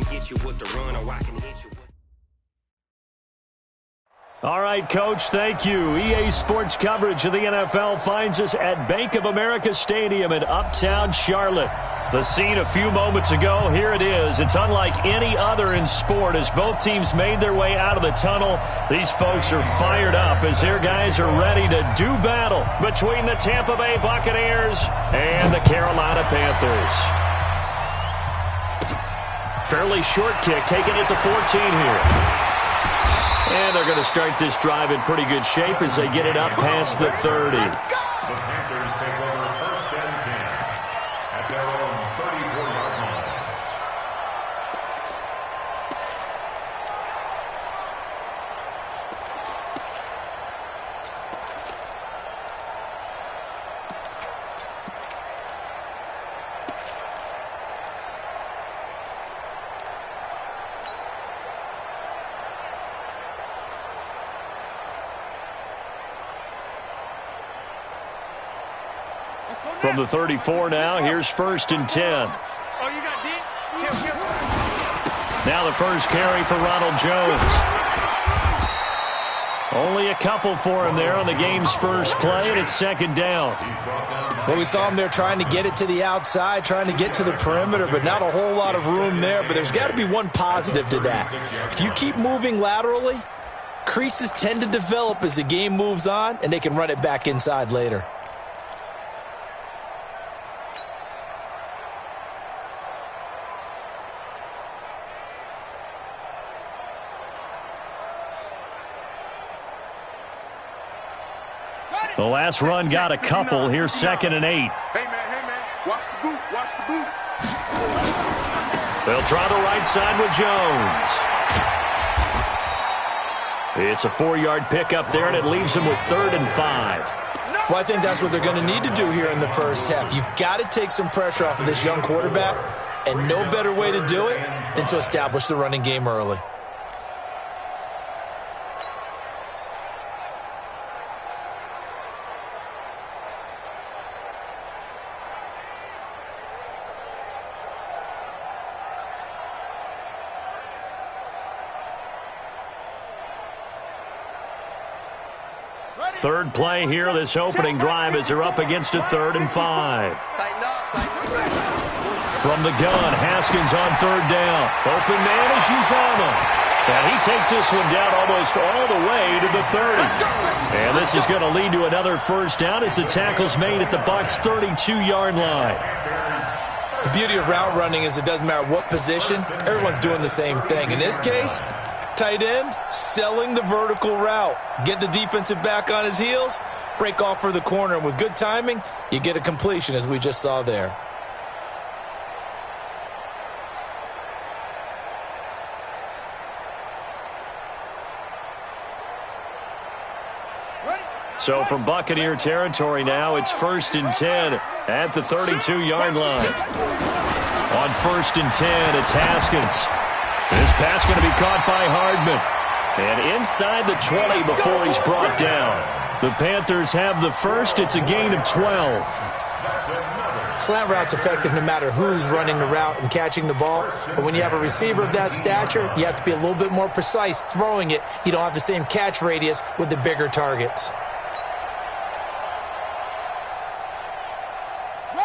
can get you with the run, or I can hit you with... All right, Coach, thank you. EA Sports coverage of the NFL finds us at Bank of America Stadium in Uptown Charlotte. The scene a few moments ago, here it is. It's unlike any other in sport as both teams made their way out of the tunnel. These folks are fired up as their guys are ready to do battle between the Tampa Bay Buccaneers and the Carolina Panthers. Fairly short kick, taking it to 14 here. And they're going to start this drive in pretty good shape as they get it up past the 30. The Panthers take over 1st and 10 at their own 34-yard line. From the 34 now, here's 1st and 10. Now the first carry for Ronald Jones. Only a couple for him there on the game's first play, and it's 2nd down. Well, we saw him there trying to get it to the outside, trying to get to the perimeter, but not a whole lot of room there. But there's got to be one positive to that. If you keep moving laterally, creases tend to develop as the game moves on, and they can run it back inside later. The last run got a couple. Here's 2nd and 8. Hey, man, watch the boot, watch the boot. They'll try the right side with Jones. It's a 4-yard pickup there, and it leaves them with 3rd and 5. Well, I think that's what they're going to need to do here in the first half. You've got to take some pressure off of this young quarterback, and no better way to do it than to establish the running game early. Third play here, this opening drive as they're up against a 3rd and 5. From the gun, Haskins on 3rd down. Open man is Uzomah. And he takes this one down almost all the way to the 30. And this is going to lead to another 1st down as the tackle's made at the Bucs' 32-yard line. The beauty of route running is it doesn't matter what position, everyone's doing the same thing. In this case, tight end, selling the vertical route. Get the defensive back on his heels, break off for the corner, and with good timing, you get a completion as we just saw there. So from Buccaneer territory now, it's 1st and 10 at the 32-yard line. On 1st and 10, it's Haskins. This pass going to be caught by Hardman. And inside the 20 before he's brought down. The Panthers have the first. It's a gain of 12. Slant route's effective no matter who's running the route and catching the ball. But when you have a receiver of that stature, you have to be a little bit more precise throwing it. You don't have the same catch radius with the bigger targets.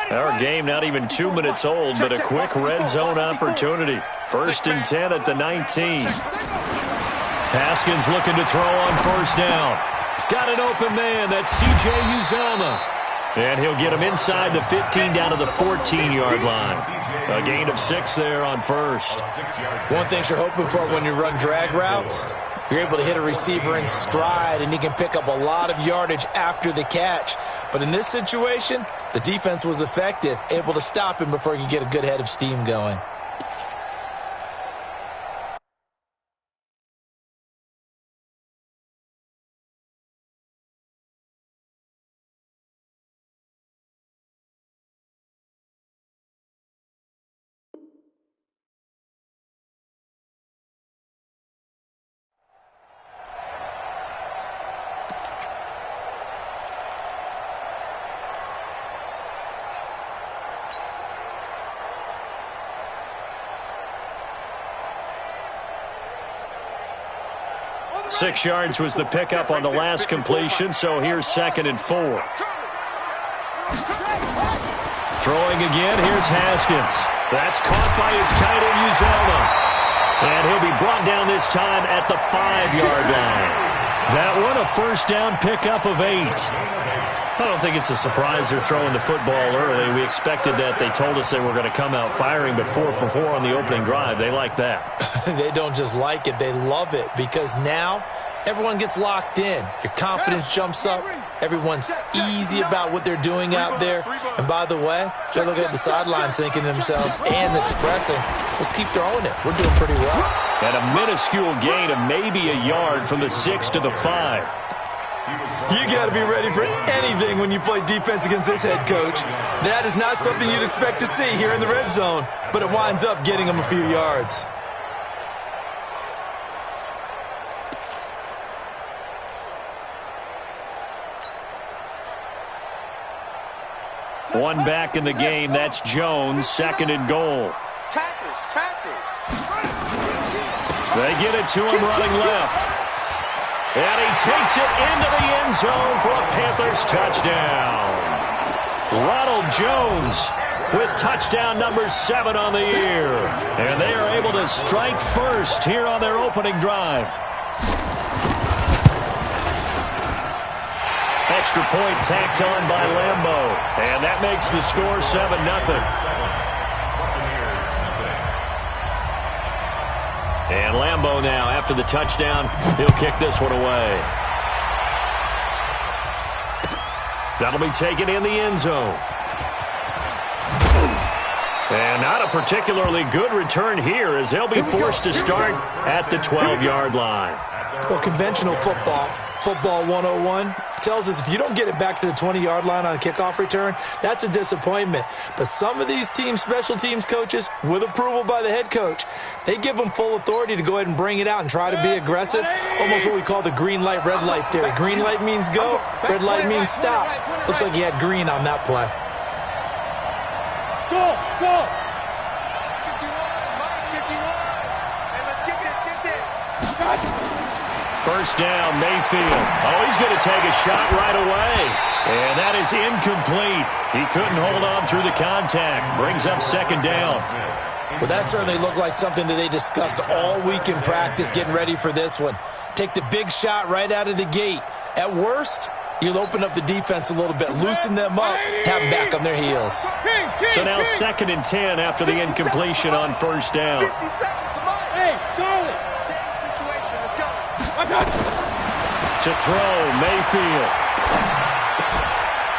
Our game not even 2 minutes old, but a quick red zone opportunity. 1st and 10 at the 19. Haskins looking to throw on 1st down. Got an open man. That's C.J. Uzomah. And he'll get him inside the 15 down to the 14-yard line. A gain of 6 there on 1st. One thing you're hoping for when you run drag routes, you're able to hit a receiver in stride, and he can pick up a lot of yardage after the catch. But in this situation, the defense was effective, able to stop him before he could get a good head of steam going. 6 yards was the pickup on the last completion, so here's 2nd and 4. Throwing again, here's Haskins. That's caught by his tight end, Uzomah. And he'll be brought down this time at the 5-yard line. That one, a first down pickup of 8. I don't think it's a surprise they're throwing the football early. We expected that. They told us they were going to come out firing, but 4 for 4 on the opening drive. They like that. They don't just like it, they love it, because now everyone gets locked in. Your confidence jumps up. Everyone's easy about what they're doing out there. And by the way, they're looking at the sideline thinking to themselves and expressing, let's keep throwing it. We're doing pretty well. And a minuscule gain of maybe a yard from the 6 to the 5. You got to be ready for anything when you play defense against this head coach. That is not something you'd expect to see here in the red zone, but it winds up getting them a few yards. One back in the game. That's Jones, 2nd and goal. Tackles. They get it to him running left. And he takes it into the end zone for a Panthers touchdown. Ronald Jones with touchdown number 7 on the year. And they are able to strike first here on their opening drive. Extra point tacked on by Lambo. And that makes the score 7-0. And Lambo now, after the touchdown, he'll kick this one away. That'll be taken in the end zone. And not a particularly good return here, as they'll be forced to start at the 12-yard line. Well, conventional football 101, tells us if you don't get it back to the 20-yard line on a kickoff return, that's a disappointment. But some of these team special teams coaches, with approval by the head coach, they give them full authority to go ahead and bring it out and try to be aggressive, almost what we call the green light, red light theory. Green light means go, red light means stop. Looks like he had green on that play. Go! 51. Hey, let's get this. First down, Mayfield. Oh, he's going to take a shot right away. And that is incomplete. He couldn't hold on through the contact. Brings up 2nd down. Well, that certainly looked like something that they discussed all week in practice, getting ready for this one. Take the big shot right out of the gate. At worst, you'll open up the defense a little bit, loosen them up, have them back on their heels. So now 2nd and 10 after the incompletion on first down. 50 seconds to mine. Hey, Charlie. Stay in the situation. Let's go. To throw, Mayfield.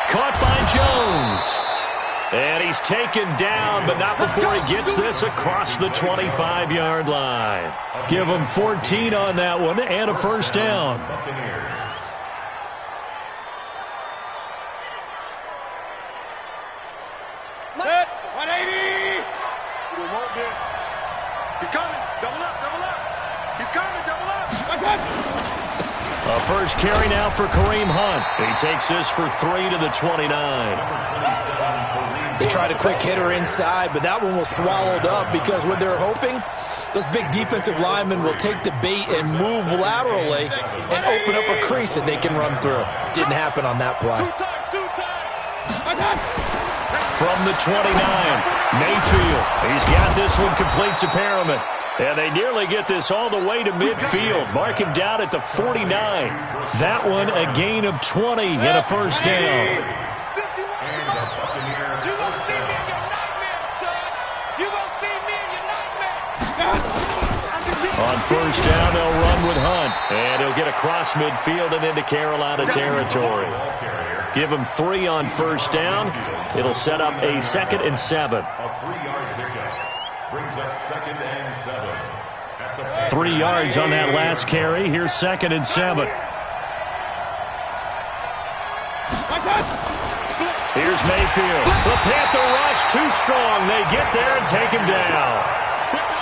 Caught by Jones. And he's taken down, but not before he gets this across the 25-yard line. Give him 14 on that one and a first down. Set. 180. We want this. He's coming. Double up. He's coming. Double up. A first carry now for Kareem Hunt. He takes this for 3 to the 29. They tried a quick hitter inside, but that one was swallowed up because what they're hoping, those big defensive linemen will take the bait and move laterally and open up a crease that they can run through. Didn't happen on that play. From the 29, Mayfield. He's got this one complete to Perriman. And they nearly get this all the way to midfield. Mark him down at the 49. That one a gain of 20 and a first down. On first down, they'll run with Hunt. And he'll get across midfield and into Carolina territory. Give him 3 on first down. It'll set up a 2nd and 7. A 3-yard pickup brings up 2nd and 7. 3 yards on that last carry. Here's 2nd and 7. Here's Mayfield. The Panther rush too strong. They get there and take him down.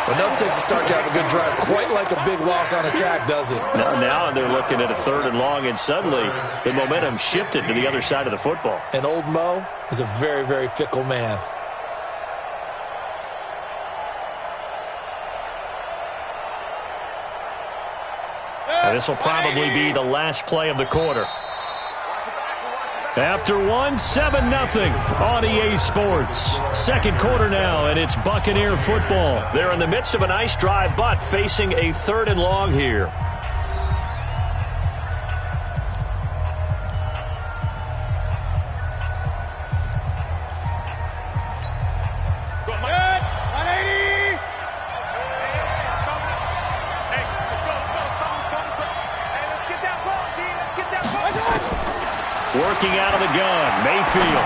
Enough takes a start to have a good drive. Quite like a big loss on a sack, does it? Now they're looking at a 3rd and long, and suddenly the momentum shifted to the other side of the football. And old Mo is a very, very fickle man. And this will probably be the last play of the quarter. After one, 7-0 on EA Sports. Second quarter now, and it's Buccaneer football. They're in the midst of a nice drive, but facing a 3rd and long here. Working out of the gun, Mayfield.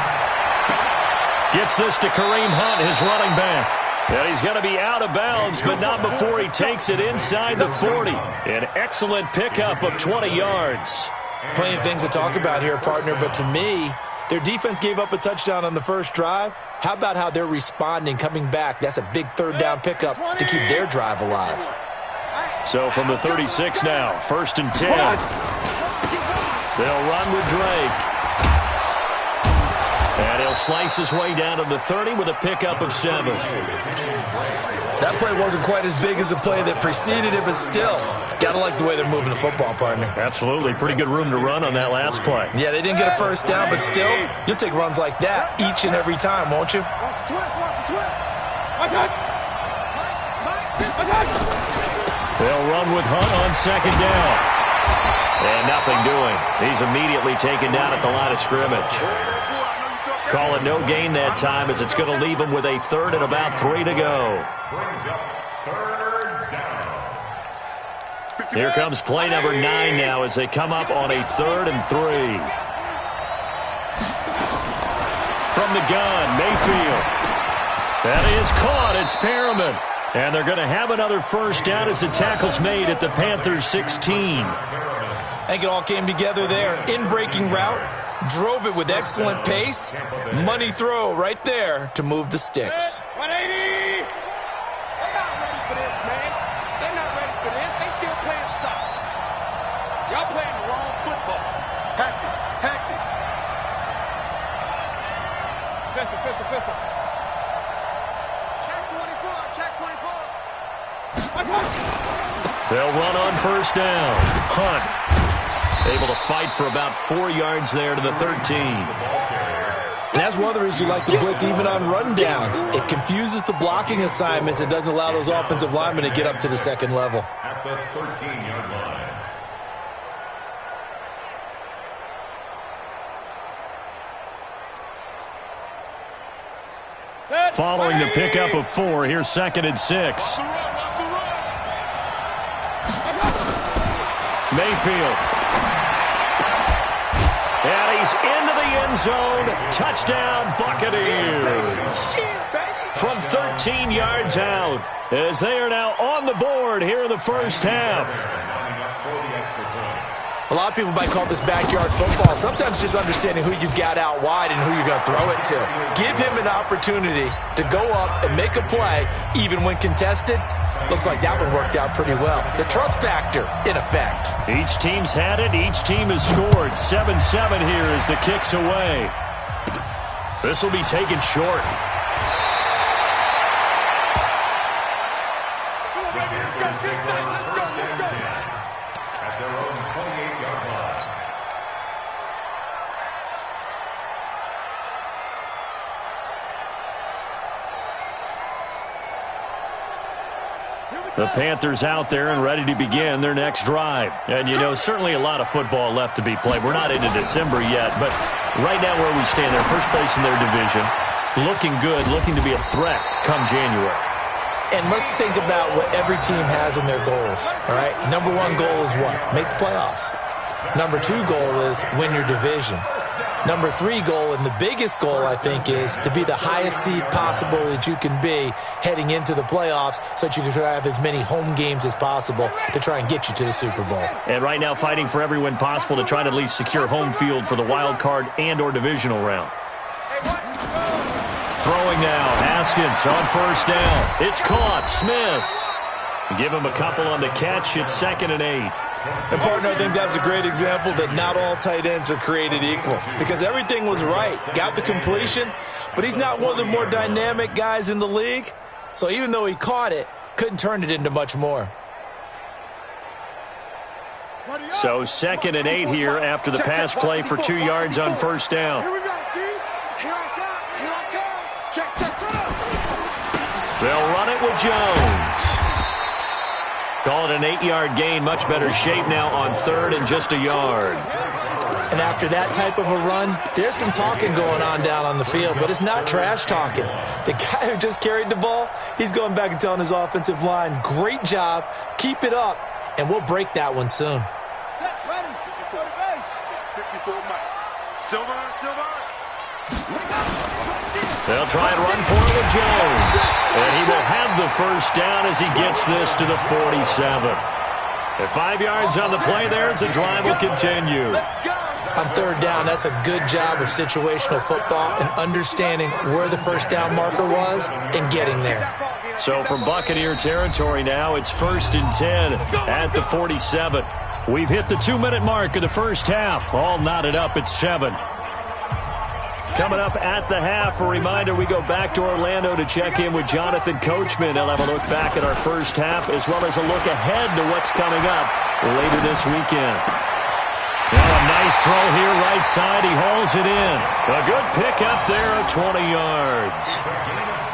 Gets this to Kareem Hunt, his running back. And he's going to be out of bounds, but not before he takes it inside the 40. An excellent pickup of 20 yards. Plenty of things to talk about here, partner, but to me, their defense gave up a touchdown on the first drive. How about how they're responding, coming back? That's a big 3rd down pickup to keep their drive alive. So from the 36 now, 1st and 10. They'll run with Drake. And he'll slice his way down to the 30 with a pickup of 7. That play wasn't quite as big as the play that preceded it, but still, got to like the way they're moving the football, partner. Absolutely. Pretty good room to run on that last play. Yeah, they didn't get a first down, but still, you'll take runs like that each and every time, won't you? They'll run with Hunt on 2nd down. And nothing doing. He's immediately taken down at the line of scrimmage. Call it no gain that time, as it's going to leave him with a 3rd and about 3 to go. Here comes play number 9 now as they come up on a 3rd and 3. From the gun, Mayfield. That is caught. It's Perriman. And they're going to have another first down as the tackle's made at the Panthers 16. I think it all came together there. In-breaking route, drove it with excellent pace. Money throw right there to move the sticks. 180! They're not ready for this, man. They're not ready for this. They still playing soccer. Y'all playing the wrong football. Hatchet. Pistol. Check 24. They'll run on first down. Hunt. Able to fight for about 4 yards there to the 13. And that's one of the reasons you like to blitz even on run downs. It confuses the blocking assignments. It doesn't allow those offensive linemen to get up to the 2nd level. At the 13-yard line. Following the pickup of 4, here's 2nd and 6. Mayfield. And he's into the end zone. Touchdown, Buccaneers. From 13 yards out, as they are now on the board here in the first half. A lot of people might call this backyard football. Sometimes just understanding who you've got out wide and who you're going to throw it to. Give him an opportunity to go up and make a play, even when contested. Looks like that one worked out pretty well. The trust factor, in effect. Each team's had it. Each team has scored. 7-7 here as the kick's away. This will be taken short. At their own 28-yard line. The Panthers out there and ready to begin their next drive. And, you know, certainly a lot of football left to be played. We're not into December yet, but right now where we stand, they're first place in their division. Looking good, looking to be a threat come January. And let's think about what every team has in their goals, all right? Number 1 goal is what? Make the playoffs. Number 2 goal is win your division. Number 3 goal, and the biggest goal, I think, is to be the highest seed possible that you can be heading into the playoffs so that you can have as many home games as possible to try and get you to the Super Bowl. And right now fighting for every win possible to try to at least secure home field for the wild card and or divisional round. Throwing now, Haskins on first down. It's caught, Smith. Give him a couple on the catch. It's 2nd and 8. And, partner, I think that's a great example that not all tight ends are created equal because everything was right. Got the completion, but he's not one of the more dynamic guys in the league. So even though he caught it, couldn't turn it into much more. So 2nd and 8 here after the pass play for 2 yards on first down. Here we go, D. Here I come. Here I come. Check, check, They'll run it with Jones. Call it an 8-yard gain. Much better shape now on 3rd and just a yard. And after that type of a run, there's some talking going on down on the field, but it's not trash talking. The guy who just carried the ball, he's going back and telling his offensive line, great job, keep it up, and we'll break that one soon. Set, ready. 54 to base. 54 Mike. Silver. They'll try and run for it with Jones. And he will have the first down as he gets this to the 47. At 5 yards on the play there, the drive will continue. On 3rd down, that's a good job of situational football and understanding where the first down marker was and getting there. So from Buccaneer territory now, it's 1st and 10 at the 47. We've hit the 2-minute mark of the first half. All knotted up at 7. Coming up at the half, a reminder, we go back to Orlando to check in with Jonathan Coachman. He'll have a look back at our first half as well as a look ahead to what's coming up later this weekend. A nice throw here right side. He hauls it in. A good pick up there of 20 yards.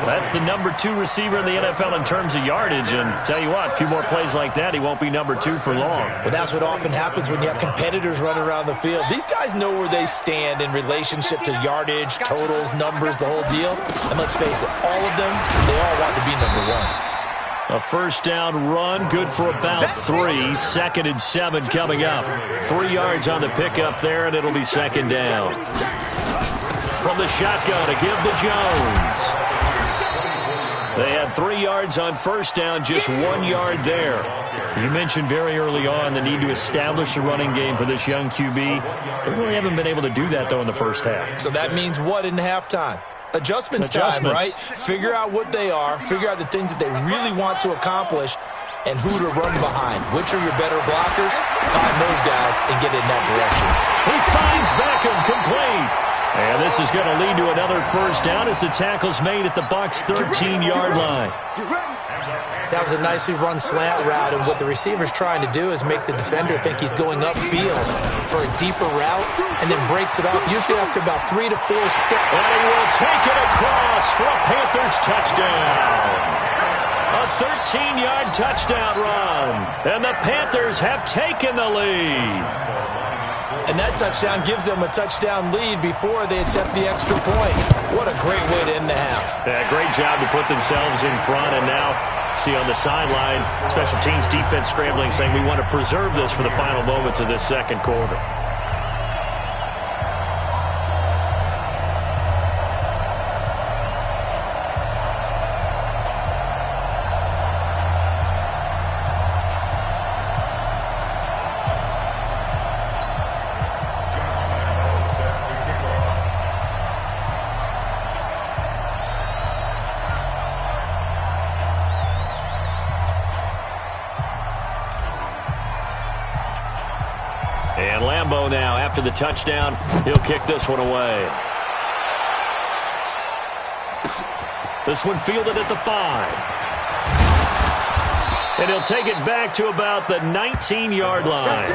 That's the number 2 receiver in the NFL in terms of yardage. And tell you what, a few more plays like that, he won't be number 2 for long. Well, that's what often happens when you have competitors running around the field. These guys know where they stand in relationship to yardage, totals, numbers, the whole deal. And let's face it, all of them, they all want to be number 1. A first down run, good for about 3. 2nd and 7 coming up. 3 yards on the pickup there, and it'll be 2nd down. From the shotgun to give to Jones. They had 3 yards on first down, just 1 yard there. You mentioned very early on the need to establish a running game for this young QB. They really haven't been able to do that, though, in the first half. So that means what in halftime? Adjustments time, right? Figure out what they are, figure out the things that they really want to accomplish, and who to run behind. Which are your better blockers? Find those guys and get in that direction. He finds Beckham complete. And this is going to lead to another first down as the tackle's made at the Bucs' 13-yard line. That was a nicely run slant route, and what the receiver's trying to do is make the defender think he's going upfield for a deeper route and then breaks it off, usually after about 3 to 4 steps. And he will take it across for a Panthers touchdown. A 13-yard touchdown run, and the Panthers have taken the lead. And that touchdown gives them a touchdown lead before they attempt the extra point. What a great way to end the half. Yeah, great job to put themselves in front, and now see on the sideline, special teams defense scrambling, saying we want to preserve this for the final moments of this second quarter. And Lambeau now, after the touchdown, he'll kick this one away. This one fielded at the 5. And he'll take it back to about the 19-yard line.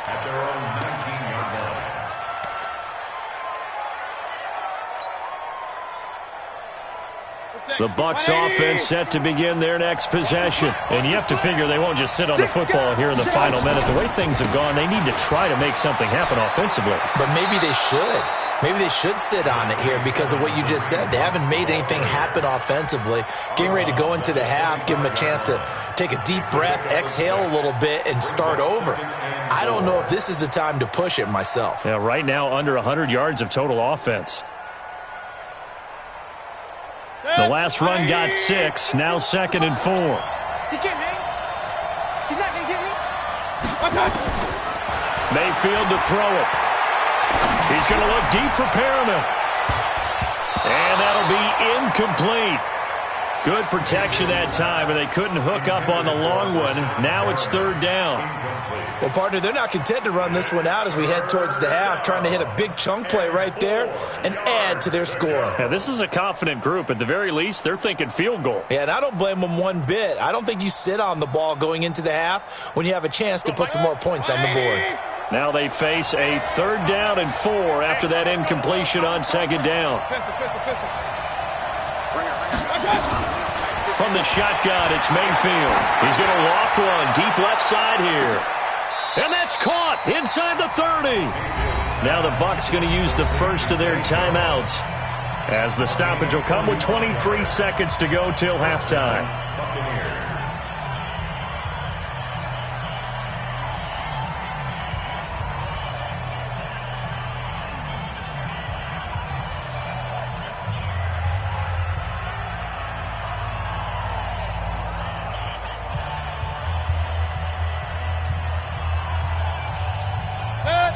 At their own 19-yard line. The Bucs offense set to begin their next possession. And you have to figure they won't just sit on the football here in the final minute. The way things have gone, they need to try to make something happen offensively. But maybe they should. Maybe they should sit on it here because of what you just said. They haven't made anything happen offensively. Getting ready to go into the half, give them a chance to take a deep breath, exhale a little bit, and start over. I don't know if this is the time to push it myself. Yeah, right now under 100 yards of total offense. The last run got 6, now 2nd and 4. He can't hang. He's not going to get me. Mayfield to throw it. He's going to look deep for Perriman. And that'll be incomplete. Good protection that time, and they couldn't hook up on the long one. Now it's third down. Well, partner, they're not content to run this one out as we head towards the half, trying to hit a big chunk play right there and add to their score. Yeah, this is a confident group. At the very least, they're thinking field goal. Yeah, and I don't blame them one bit. I don't think you sit on the ball going into the half when you have a chance to put some more points on the board. Now they face a third down and 4 after that incompletion on second down. From the shotgun, it's Mayfield. He's going to loft one deep left side here. And that's caught inside the 30. Now the Bucs going to use the first of their timeouts, as the stoppage will come with 23 seconds to go till halftime.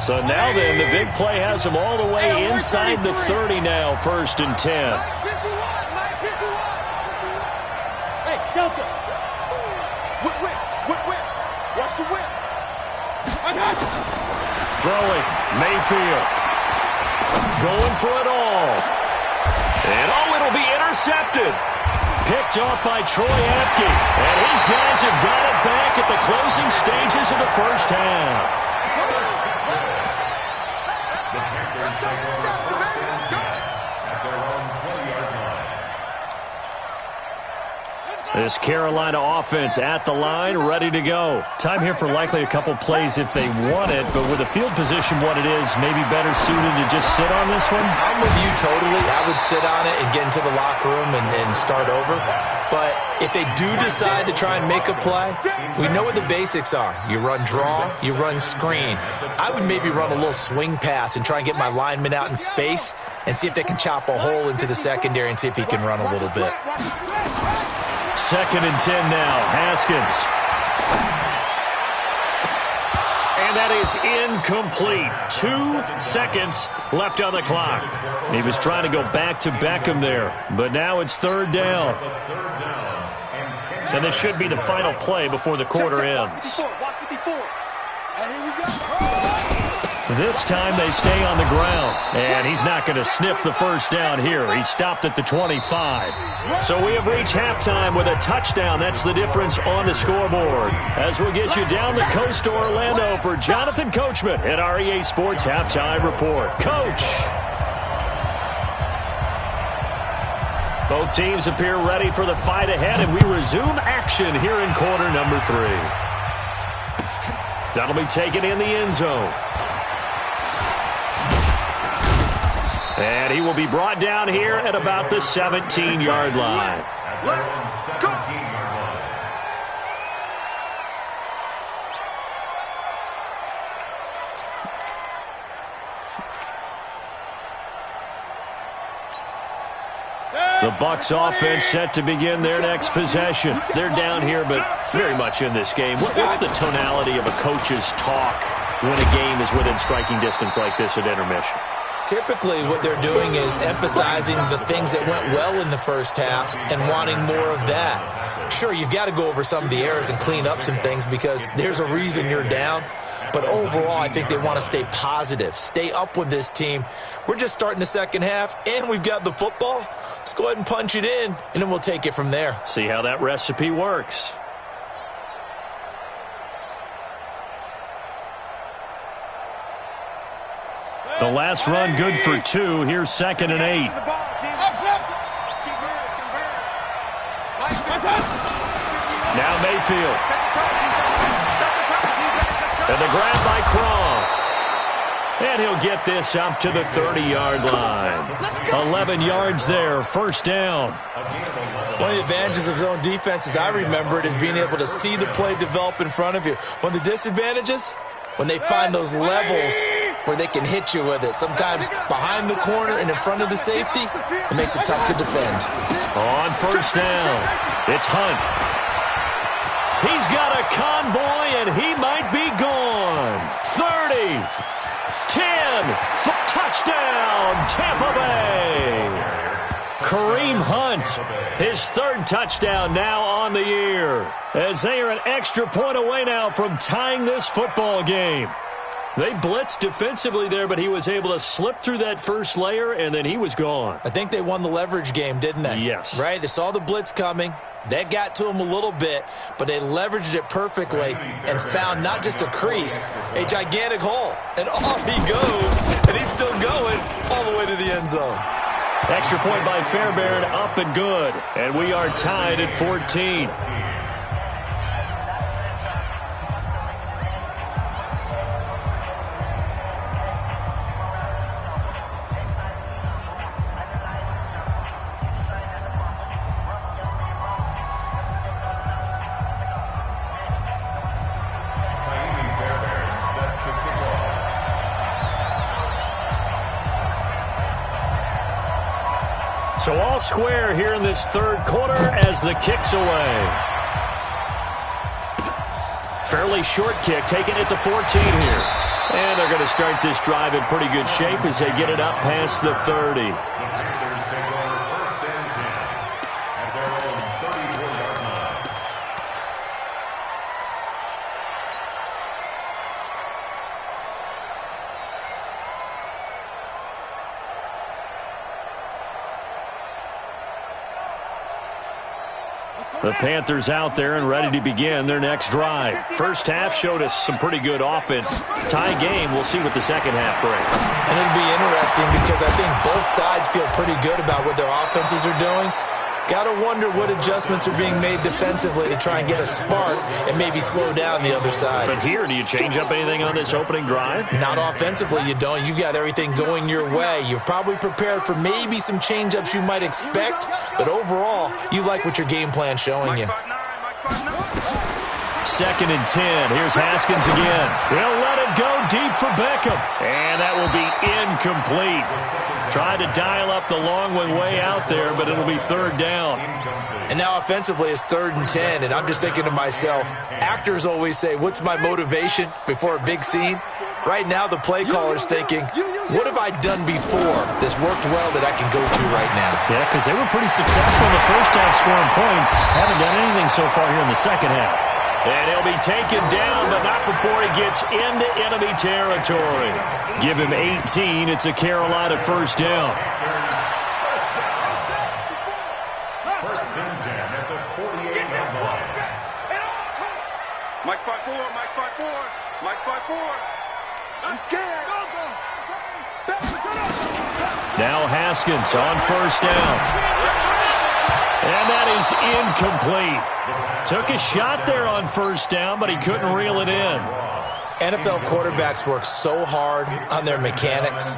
So now then, the big play has them all the way inside the 30 now, 1st and 10. Hey, Delta. Whip. Watch the whip. Throwing, Mayfield. Going for it all. And it'll be intercepted. Picked off by Troy Apke. And his guys have got it back at the closing stages of the first half. This Carolina offense at the line, ready to go. Time here for likely a couple plays if they want it, but with the field position what it is, maybe better suited to just sit on this one? I'm with you totally. I would sit on it and get into the locker room and start over. But if they do decide to try and make a play, we know what the basics are. You run draw, you run screen. I would maybe run a little swing pass and try and get my lineman out in space and see if they can chop a hole into the secondary and see if he can run a little bit. 2nd and 10 now. Haskins. And that is incomplete. 2 seconds left on the clock. He was trying to go back to Beckham there, but now it's third down. And this should be the final play before the quarter ends. This time they stay on the ground, and he's not going to sniff the first down here. He stopped at the 25. So we have reached halftime with a touchdown. That's the difference on the scoreboard. As we'll get you down the coast to Orlando for Jonathan Coachman at our EA Sports Halftime Report. Coach. Both teams appear ready for the fight ahead, and we resume action here in quarter number 3. That'll be taken in the end zone. And he will be brought down here at about the 17-yard line. The Bucs offense set to begin their next possession. They're down here, but very much in this game. What's the tonality of a coach's talk when a game is within striking distance like this at intermission? Typically, what they're doing is emphasizing the things that went well in the first half and wanting more of that. Sure, you've got to go over some of the errors and clean up some things because there's a reason you're down. But overall, I think they want to stay positive, stay up with this team. We're just starting the second half, and we've got the football. Let's go ahead and punch it in, and then we'll take it from there. See how that recipe works. The last run good for 2. Here's 2nd and 8. Now Mayfield. And the grab by Croft. And he'll get this up to the 30-yard line. 11 yards there, first down. One of the advantages of zone defense, as I remember it, is being able to see the play develop in front of you. One of the disadvantages, when they find those levels where they can hit you with it. Sometimes behind the corner and in front of the safety, it makes it tough to defend. On first down, it's Hunt. He's got a convoy, and he might be gone. 30, 10, touchdown, Tampa Bay. Kareem Hunt, his third touchdown now on the year, as they are an extra point away now from tying this football game. They blitzed defensively there, but he was able to slip through that first layer, and then he was gone. I think they won the leverage game, didn't they? Yes. Right? They saw the blitz coming. That got to him a little bit, but they leveraged it perfectly and found not just a crease, a gigantic hole. And off he goes, and he's still going all the way to the end zone. Extra point by Fairbairn, up and good. And we are tied at 14. So all square here in this third quarter as the kick's away. Fairly short kick, taking it to 14 here. And they're going to start this drive in pretty good shape as they get it up past the 30. The Panthers out there and ready to begin their next drive. First half showed us some pretty good offense. Tie game, we'll see what the second half brings. And it'll be interesting because I think both sides feel pretty good about what their offenses are doing. Got to wonder what adjustments are being made defensively to try and get a spark and maybe slow down the other side. But here, do you change up anything on this opening drive? Not offensively, you don't. You got everything going your way. You've probably prepared for maybe some change-ups you might expect, but overall, you like what your game plan's showing you. Second and 10. Here's Haskins again. He'll let it go deep for Beckham. And that will be incomplete. Tried to dial up the long one way out there, but it'll be third down. And now offensively it's 3rd and 10, and I'm just thinking to myself, actors always say, what's my motivation before a big scene? Right now the play caller's thinking, what have I done before that's worked well that I can go to right now? Yeah, because they were pretty successful in the first half scoring points. Haven't done anything so far here in the second half. And he'll be taken down, but not before he gets into enemy territory. Give him 18. It's a Carolina first down. First and 10 at the 48-yard line. Mike 5-4, Mike 5-4, Mike 5-4. I'm scared. Now Haskins on first down. And that is incomplete. Took a shot there on first down, but he couldn't reel it in. NFL quarterbacks work so hard on their mechanics,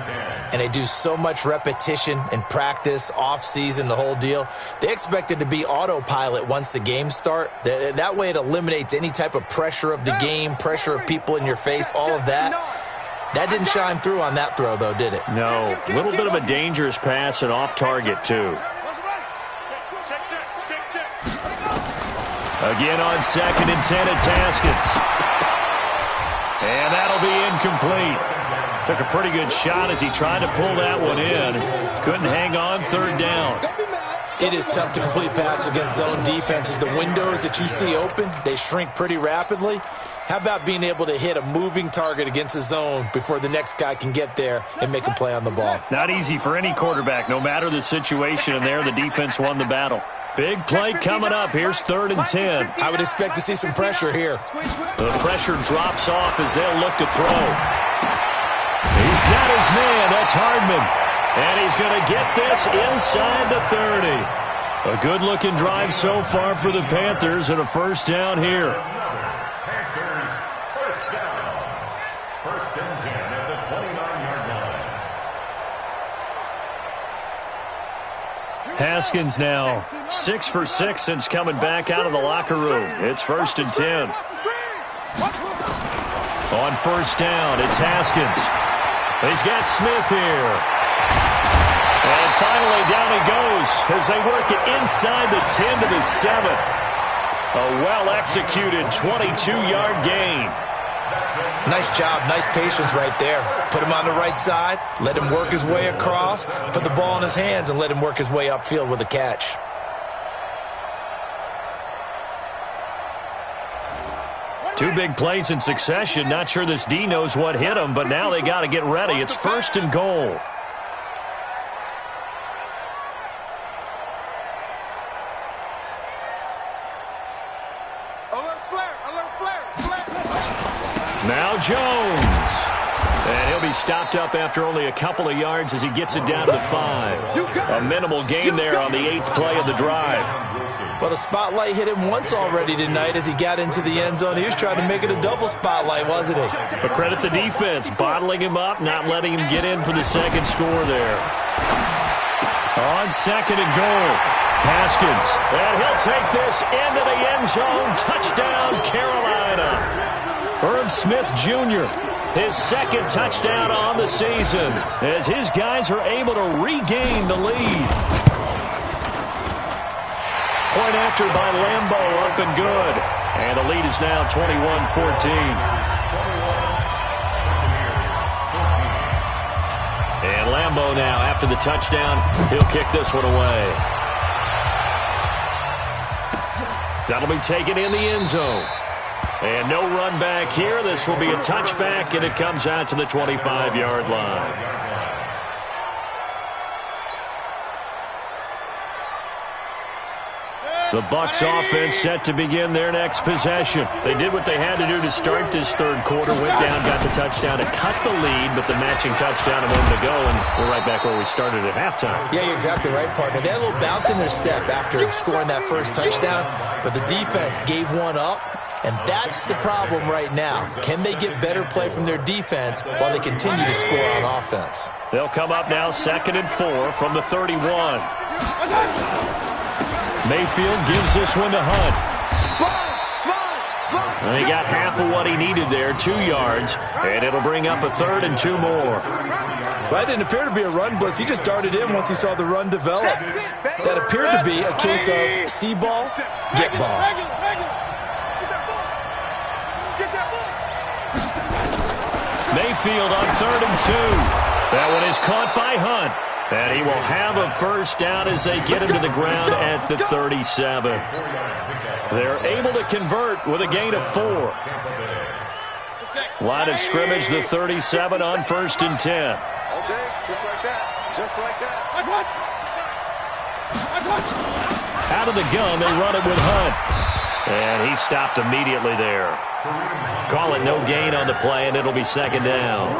and they do so much repetition and practice, off-season, the whole deal. They expect it to be autopilot once the games start. That way it eliminates any type of pressure of the game, pressure of people in your face, all of that. That didn't shine through on that throw, though, did it? No. A little bit of a dangerous pass and off target, too. Again on second and 10, it's Haskins. And that'll be incomplete. Took a pretty good shot as he tried to pull that one in. Couldn't hang on, third down. It is tough to complete passes against zone defenses. The windows that you see open, they shrink pretty rapidly. How about being able to hit a moving target against a zone before the next guy can get there and make a play on the ball? Not easy for any quarterback, no matter the situation, and there the defense won the battle. Big play coming up. Here's 3rd and 10. I would expect to see some pressure here. The pressure drops off as they'll look to throw. He's got his man. That's Hardman. And he's going to get this inside the 30. A good-looking drive so far for the Panthers and a first down here. Panthers first down. First and 10 at the 29-yard line. Haskins now 6 for 6 since coming back out of the locker room. It's 1st and 10. On first down, it's Haskins. He's got Smith here. And finally down he goes as they work it inside the 10 to the 7. A well-executed 22-yard gain. Nice job, nice patience right there. Put him on the right side, let him work his way across, put the ball in his hands, and let him work his way upfield with a catch. Two big plays in succession. Not sure this D knows what hit him, but now they got to get ready. It's 1st and goal. Now Jones. And he'll be stopped up after only a couple of yards as he gets it down to the 5. A minimal gain there on the 8th play of the drive. Well, the spotlight hit him once already tonight as he got into the end zone. He was trying to make it a double spotlight, wasn't he? But credit the defense, bottling him up, not letting him get in for the second score there. On 2nd and goal, Haskins. And he'll take this into the end zone. Touchdown, Carolina. Irv Smith Jr., his 2nd touchdown on the season as his guys are able to regain the lead. Point after by Lambo, up and good. And the lead is now 21-14. And Lambo now, after the touchdown, he'll kick this one away. That'll be taken in the end zone. And no run back here. This will be a touchback, and it comes out to the 25-yard line. The Bucs offense set to begin their next possession. They did what they had to do to start this 3rd quarter. Went down, got the touchdown to cut the lead, but the matching touchdown a moment ago, and we're right back where we started at halftime. Yeah, you're exactly right, partner. They had a little bounce in their step after scoring that first touchdown, but the defense gave one up, and that's the problem right now. Can they get better play from their defense while they continue to score on offense? They'll come up now 2nd and 4 from the 31. Mayfield gives this one to Hunt. And he got half of what he needed there, 2 yards, and it'll bring up a 3rd and 2 more. Well, that didn't appear to be a run blitz. He just darted in once he saw the run develop. That appeared to be a case of see ball, get ball. Mayfield on 3rd and 2. That one is caught by Hunt. And he will have a first down as they get him to the ground at the 37. They're able to convert with a gain of 4. Line of scrimmage, the 37 on 1st and 10. Okay, just like that. Just like that. Out of the gun, they run it with Hunt. And he stopped immediately there. Call it no gain on the play, and it'll be 2nd down.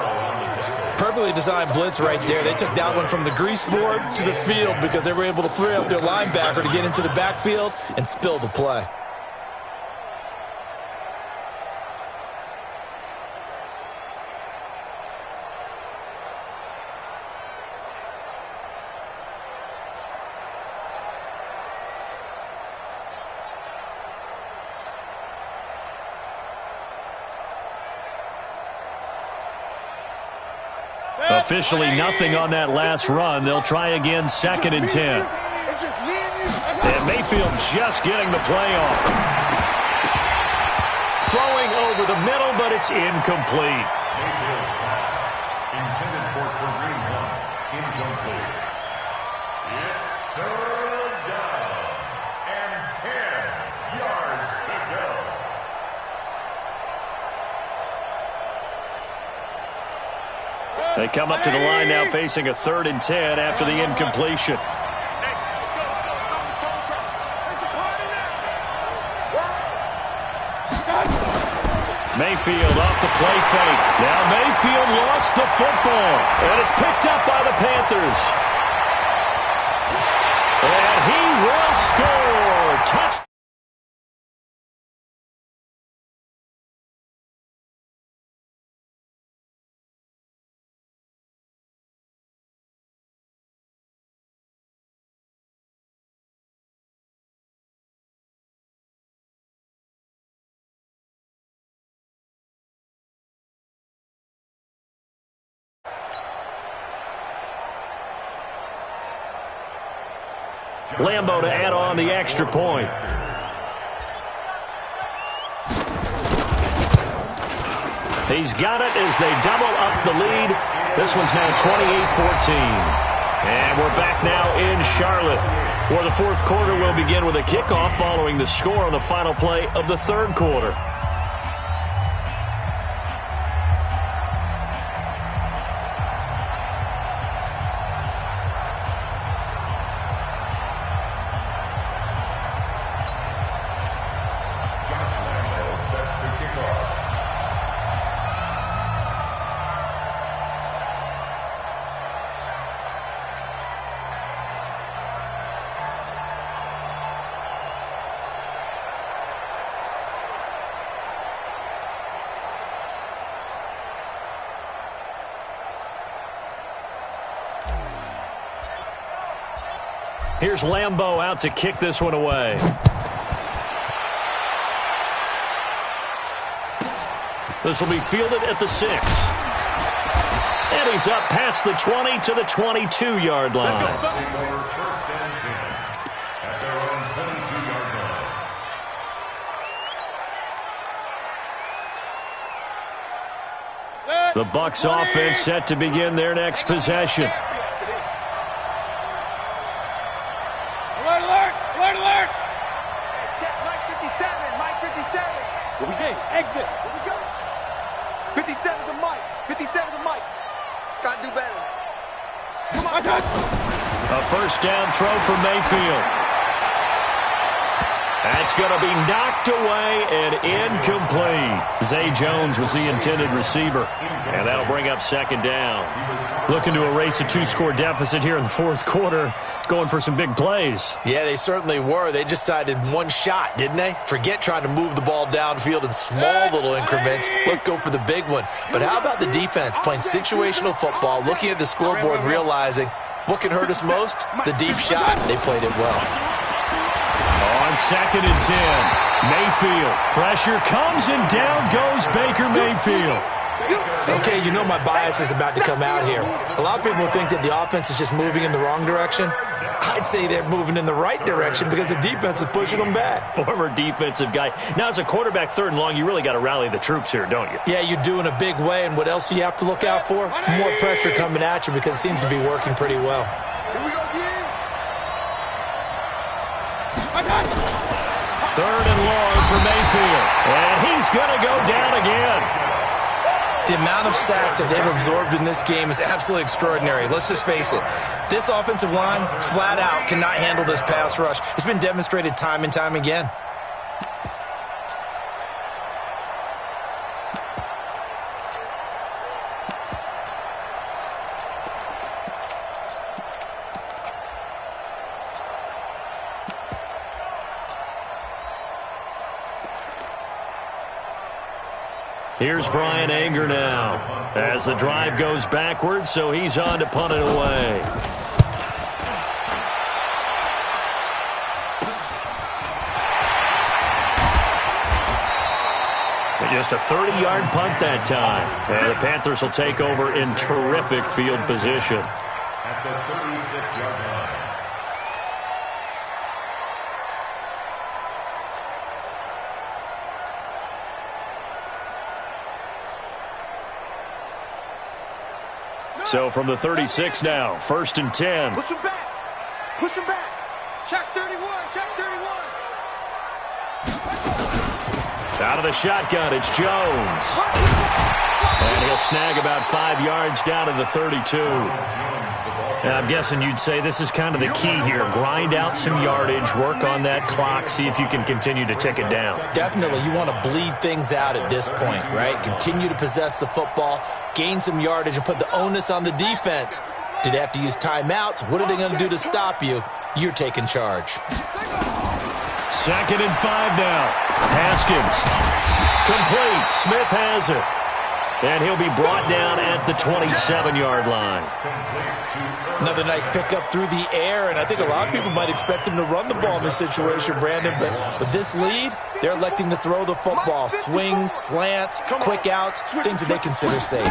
Perfectly designed blitz right there. They took that one from the grease board to the field because they were able to free up their linebacker to get into the backfield and spill the play. Officially nothing on that last run. They'll try again 2nd and 10. And Mayfield just getting the play off. Throwing over the middle, but it's incomplete. Intended for Kareem Hunt. Incomplete. It's 3rd down and 10 yards to go. They come up to the line now facing a 3rd and 10 after the incompletion. Mayfield off the play fake. Now Mayfield lost the football, and it's picked up by the Panthers. And he will score. Touchdown. Lambo to add on the extra point. He's got it as they double up the lead. This one's now 28-14. And we're back now in Charlotte, where the fourth quarter will begin with a kickoff following the score on the final play of the third quarter. Here's Lambeau out to kick this one away. This will be fielded at the 6. And he's up past the 20 to the 22-yard line. First and 10 at their own 22-yard line. The Bucs offense set to begin their next possession. Exit. Here we go. 57 to Mike. 57 to Mike. Got to do better. Come on. A first down throw for Mayfield. That's going to be knocked away and incomplete. Zay Jones was the intended receiver. And that'll bring up second down. Looking to erase a 2-score deficit here in the fourth quarter. Going for some big plays. Yeah, they certainly were. They just decided one shot, didn't they? Forget trying to move the ball downfield in small little increments. Let's go for the big one. But how about the defense playing situational football, looking at the scoreboard, realizing what can hurt us most? The deep shot. They played it well. On second and 10, Mayfield. Pressure comes and down goes Baker Mayfield. Okay, you know my bias is about to come out here. A lot of people think that the offense is just moving in the wrong direction. I'd say they're moving in the right direction because the defense is pushing them back. Former defensive guy. Now, as a quarterback, third and long, you really got to rally the troops here, don't you? Yeah, you do in a big way. And what else do you have to look out for? More pressure coming at you because it seems to be working pretty well. Here we go again. Third and long for Mayfield. And he's going to go down again. The amount of sacks that they've absorbed in this game is absolutely extraordinary. Let's just face it. This offensive line, flat out, cannot handle this pass rush. It's been demonstrated time and time again. Here's Brian Anger now as the drive goes backwards, so he's on to punt it away. Just a 30-yard punt that time. And the Panthers will take over in terrific field position. At the 36-yard line. So from the 36 now, first and 10. Push him back. Push him back. Check 31. Check 31. Out of the shotgun, it's Jones. And he'll snag about 5 yards down to the 32. And I'm guessing you'd say this is kind of the key here. Grind out some yardage, work on that clock, see if you can continue to tick it down. Definitely. You want to bleed things out at this point, right? Continue to possess the football, gain some yardage, and put the onus on the defense. Do they have to use timeouts? What are they going to do to stop you? You're taking charge. Second and 5 now. Haskins. Complete. Smith has it. And he'll be brought down at the 27-yard line. Another nice pickup through the air, and I think a lot of people might expect him to run the ball in this situation, Brandon, but with this lead, they're electing to throw the football. Swings, slants, quick outs, things that they consider safe.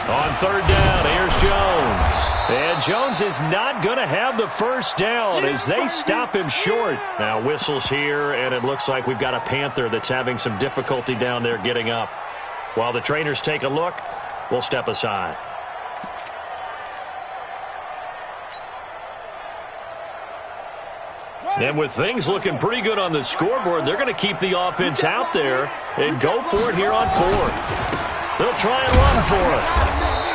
On third down, here's Jones. And Jones is not going to have the first down as they stop him short. Now whistles here, and it looks like we've got a Panther that's having some difficulty down there getting up. While the trainers take a look, we'll step aside. And with things looking pretty good on the scoreboard, they're going to keep the offense out there and go for it here on fourth. They'll try and run for it.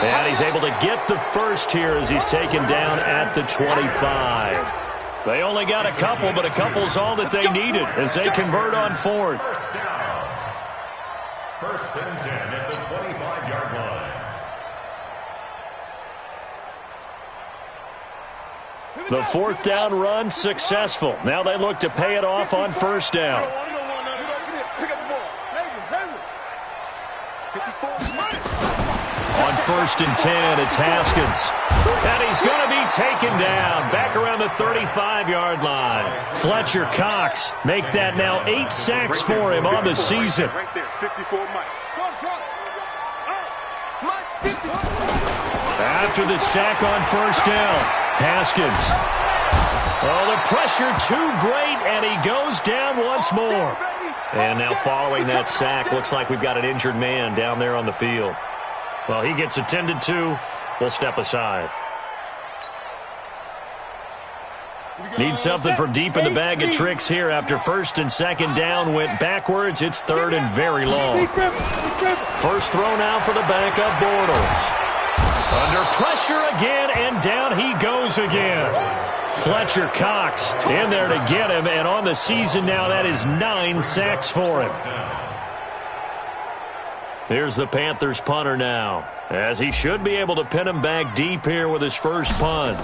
And he's able to get the first here as he's taken down at the 25. They only got a couple, but a couple's all that they needed as they convert on fourth. First down. First and 10 at the 25-yard line. The fourth down run successful. Now they look to pay it off on first down. On first and 10, it's Haskins. And he's going to be taken down back around the 35-yard line. Fletcher Cox make that now 8 sacks for him on the season. Right there, 54 Mike. After the sack on first down, Haskins. Oh, the pressure too great, and he goes down once more. And now following that sack, looks like we've got an injured man down there on the field. Well, he gets attended to. We'll step aside. Need something from deep in the bag of tricks here after first and second down went backwards. It's third and very long. First throw now for the backup Bortles. Under pressure again, and down he goes again. Fletcher Cox in there to get him, and on the season now that is 9 sacks for him. Here's the Panthers punter now, as he should be able to pin him back deep here with his first punt.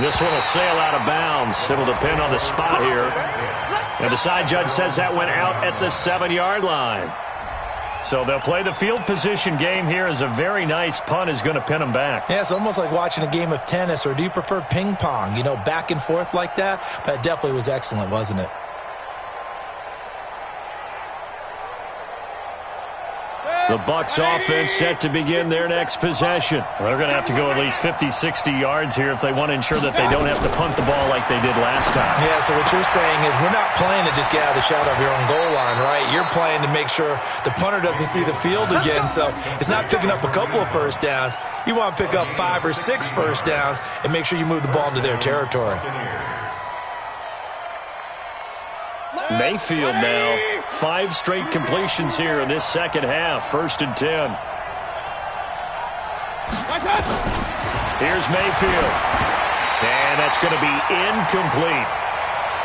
This one will sail out of bounds. It'll depend on the spot here. And the side judge says that went out at the 7-yard line. So they'll play the field position game here as a very nice punt is going to pin them back. Yeah, it's almost like watching a game of tennis, or do you prefer ping pong? You know, back and forth like that? That definitely was excellent, wasn't it? The Bucs offense set to begin their next possession. They're going to have to go at least 50, 60 yards here if they want to ensure that they don't have to punt the ball like they did last time. Yeah, so what you're saying is we're not playing to just get out of the shadow of your own goal line, right? You're playing to make sure the punter doesn't see the field again. So it's not picking up a couple of first downs. You want to pick up 5 or 6 first downs and make sure you move the ball into their territory. Mayfield now, 5 straight completions here in this second half. First and 10. Here's Mayfield. And that's going to be incomplete.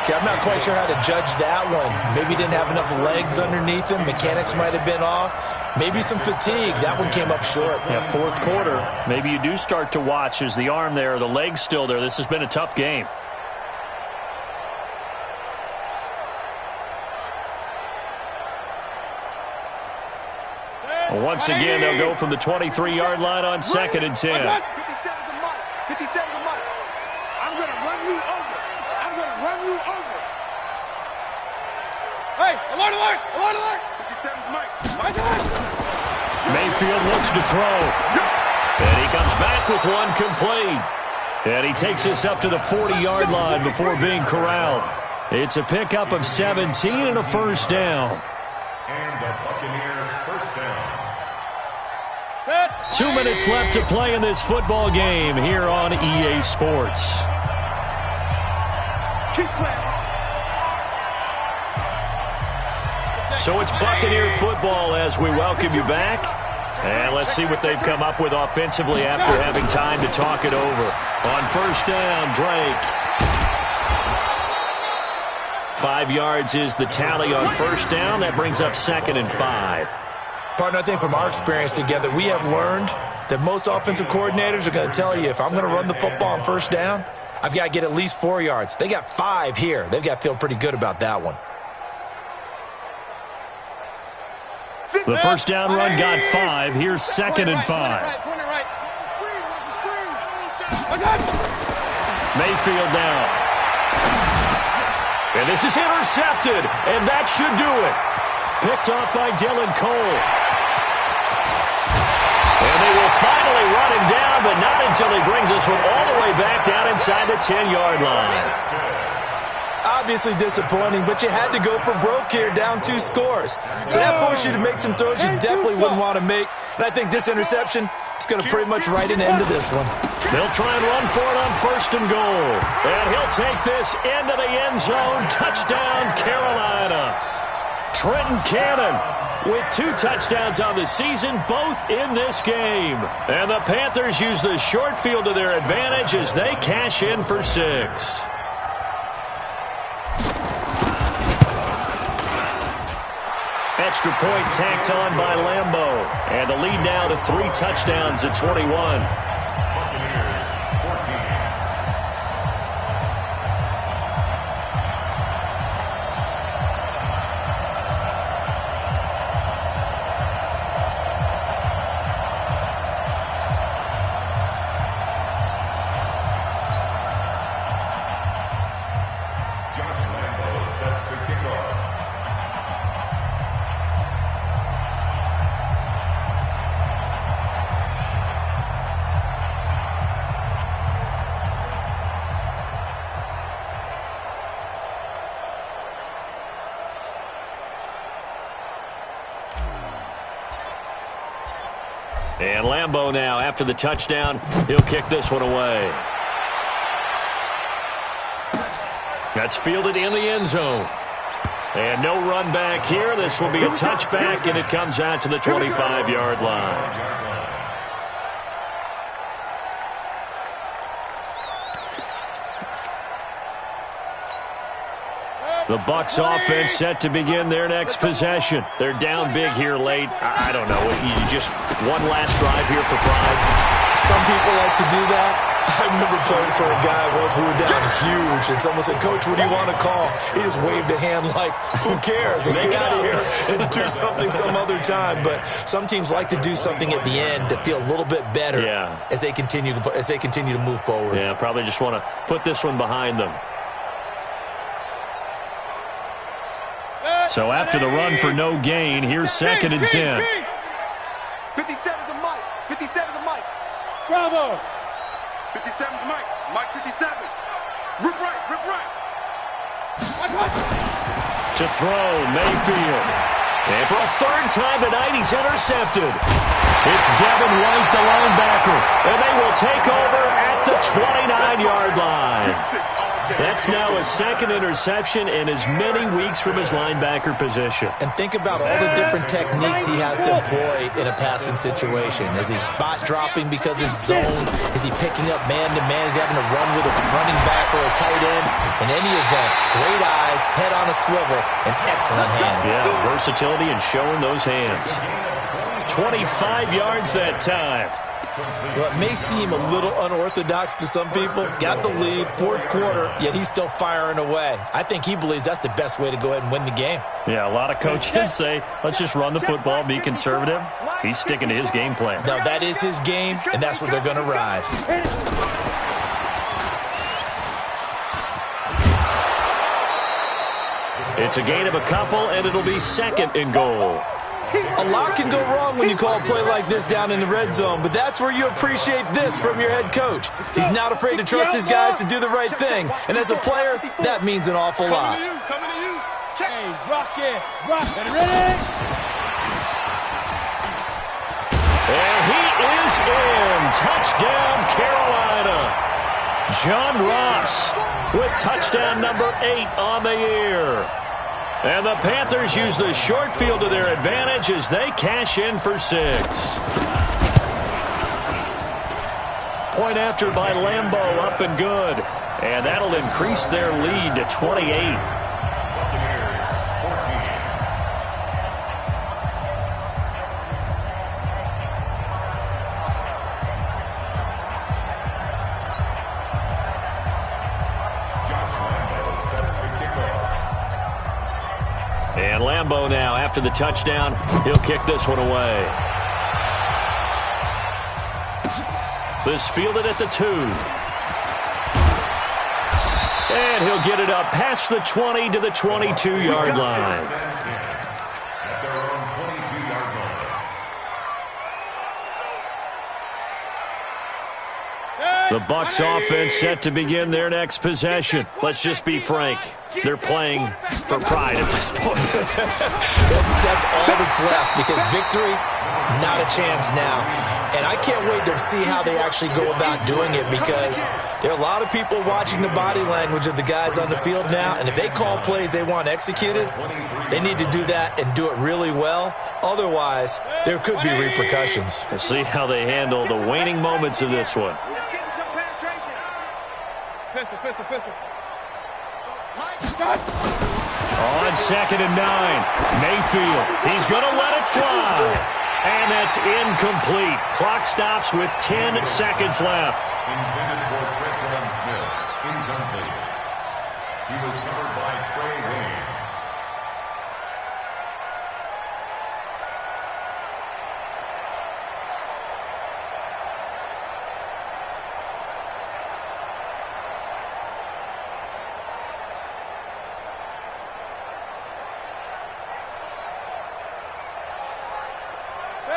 Okay, I'm not quite sure how to judge that one. Maybe he didn't have enough legs underneath him. Mechanics might have been off. Maybe some fatigue. That one came up short. Yeah, fourth quarter. Maybe you do start to watch as the arm there, the leg's still there. This has been a tough game. Once again, they'll go from the 23-yard line on second and 10. 57 to Mike. I'm going to run you over. I'm going to run you over. Hey, alert, alert, alert, alert. 57 to Mike. Mayfield looks to throw. And he comes back with one complete. And he takes us up to the 40-yard line before being corralled. It's a pickup of 17 and a first down. And the Buccaneers first down. 2 minutes left to play in this football game here on EA Sports. So it's Buccaneer football as we welcome you back. And let's see what they've come up with offensively after having time to talk it over. On first down, Drake. 5 yards is the tally on first down. That brings up second and 5. Partner, I think from our experience together, we have learned that most offensive coordinators are going to tell you, if I'm going to run the football on first down, I've got to get at least 4 yards. They got 5 here. They've got to feel pretty good about that one. The first down run got 5. Here's second and 5. Mayfield now. And this is intercepted, and that should do it. Picked off by Dylan Cole. And they will finally run him down, but not until he brings this one all the way back down inside the 10-yard line. Obviously disappointing, but you had to go for broke here, down 2 scores. So that forced you to make some throws you definitely wouldn't want to make. And I think this interception is going to pretty much write an end to this one. They'll try and run for it on 1st and goal. And he'll take this into the end zone. Touchdown, Carolina. Trenton Cannon with 2 touchdowns on the season, both in this game. And the Panthers use the short field to their advantage as they cash in for 6. Extra point tacked on by Lambeau. And the lead now to 3 touchdowns at 21. Buccaneers 14. Josh Lambeau set to kick off. And Lambeau now, after the touchdown, he'll kick this one away. That's fielded in the end zone. And no run back here. This will be a touchback, and it comes out to the 25-yard line. The Bucs offense set to begin their next possession. They're down big here late. I don't know. You just one last drive here for pride. Some people like to do that. I remember playing for a guy once. We were down huge, and someone said, "Coach, what do you want to call?" He just waved a hand like, "Who cares? Let's get out of here and do something some other time." But some teams like to do something at the end to feel a little bit better as they continue to move forward. Yeah, probably just want to put this one behind them. So after the run for no gain, here's 2nd and 10. 57 to Mike. 57 to Mike. Bravo. 57 to Mike. Mike 57. Rip right. Rip right. To throw, Mayfield. And for a 3rd time tonight, he's intercepted. It's Devin White, the linebacker. And they will take over at the 29-yard line. That's now a 2nd interception in as many weeks from his linebacker position. And think about all the different techniques he has to employ in a passing situation. Is he spot dropping because it's zone? Is he picking up man-to-man? Is he having to run with a running back or a tight end? In any event, great eyes, head on a swivel, and excellent hands. Yeah, versatility and showing those hands. 25 yards that time. Well, it may seem a little unorthodox to some people. Got the lead, 4th quarter, yet he's still firing away. I think he believes that's the best way to go ahead and win the game. Yeah, a lot of coaches say, let's just run the football, be conservative. He's sticking to his game plan. No, that is his game, and that's what they're going to ride. It's a gain of a couple, and it'll be 2nd and goal. A lot can go wrong when you call a play like this down in the red zone, but that's where you appreciate this from your head coach. He's not afraid to trust his guys to do the right thing, and as a player, that means an awful lot. Coming to you. Check. Hey, rock it. Rock it. Ready? And he is in. Touchdown, Carolina. John Ross with touchdown number 8 on the year. And the Panthers use the short field to their advantage as they cash in for 6. Point after by Lambeau, up and good. And that'll increase their lead to 28. Buccaneers 14. Josh Lambeau set to kick off. And Lambeau now, after the touchdown, he'll kick this one away. This fielded at the 2. And he'll get it up past the 20 to the 22-yard line. At their own 22-yard line. The The Bucs offense set to begin their next possession. Let's just be frank. They're playing for pride at this point. that's all that's left, because victory, not a chance now. And I can't wait to see how they actually go about doing it, because there are a lot of people watching the body language of the guys on the field now, and if they call plays they want executed, they need to do that and do it really well. Otherwise, there could be repercussions. We'll see how they handle the waning moments of this one. Pistol. On 2nd and 9, Mayfield. He's going to let it fly. And that's incomplete. Clock stops with 10 seconds left. Intended for Preston Smith. Incomplete. He was covered by Trey Waynes.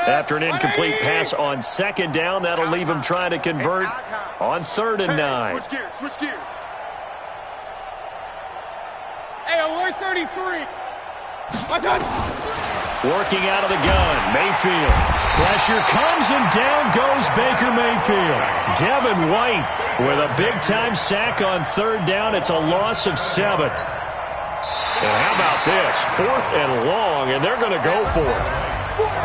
After an incomplete pass on 2nd down, that'll leave him trying to convert on 3rd and 9. Switch gears. Hey, alert 33. Working out of the gun, Mayfield. Pressure comes and down goes Baker Mayfield. Devin White with a big-time sack on 3rd down. It's a loss of 7. And how about this? 4th and long, and they're going to go for it.